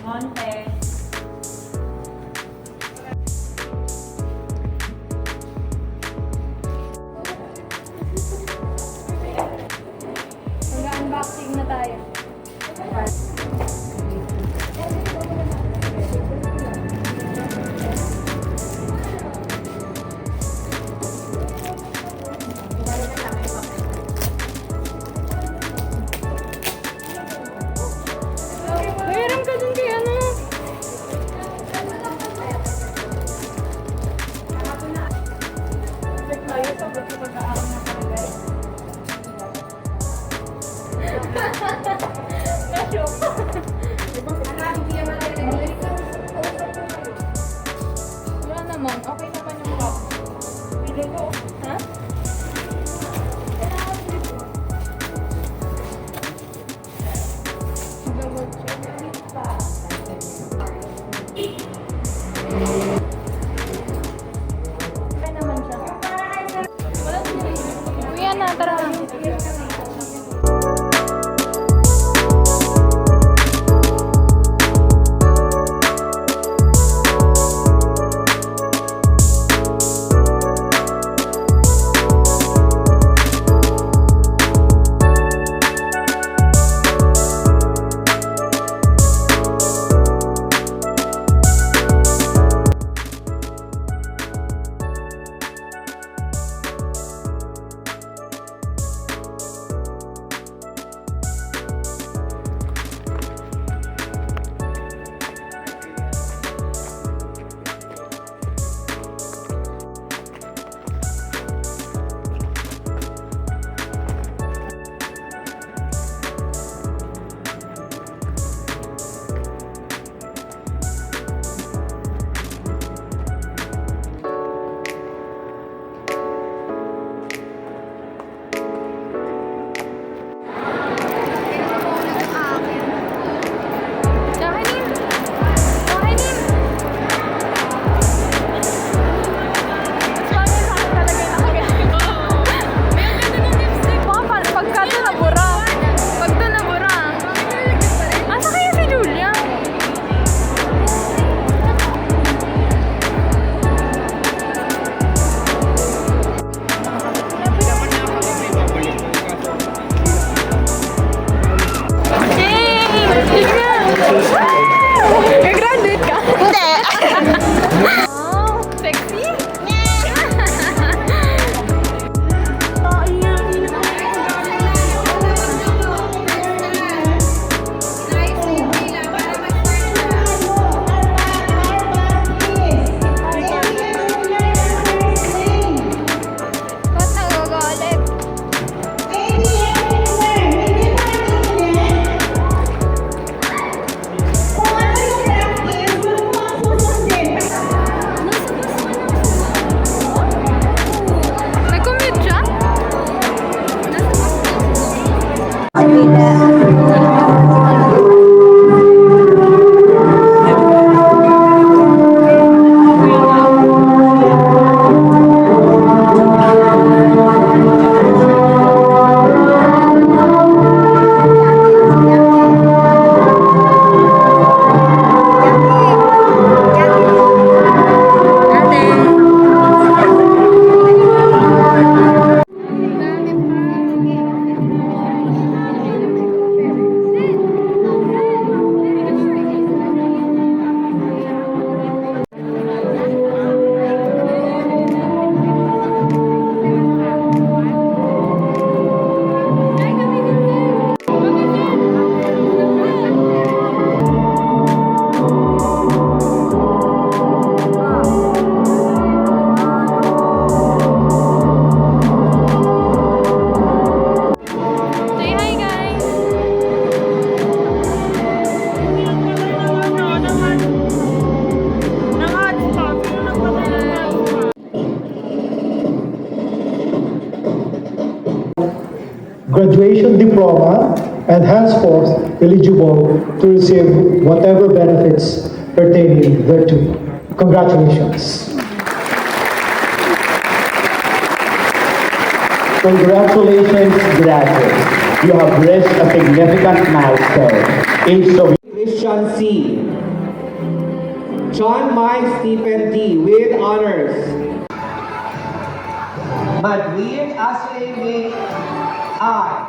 Monte. Mag-unboxing na tayo. Mayroon ka dun kay ano? Tayo sa pagkakaaral na palagay. Wala naman. Okay naman yung box. Pili ko. Ha? Double check. Okay naman siya. Kuya na, tara. Nag-graduate ka? Hindi. Wow, sexy? Ba't nagagalit? Nag-commute siya? Say hi, guys! Graduation diploma and henceforth eligible to receive whatever benefits pertaining thereto. Congratulations. Congratulations, graduates. You have reached a significant milestone. In Christian C. John Mike Stephen D. with honors. Madwin Ashley May I.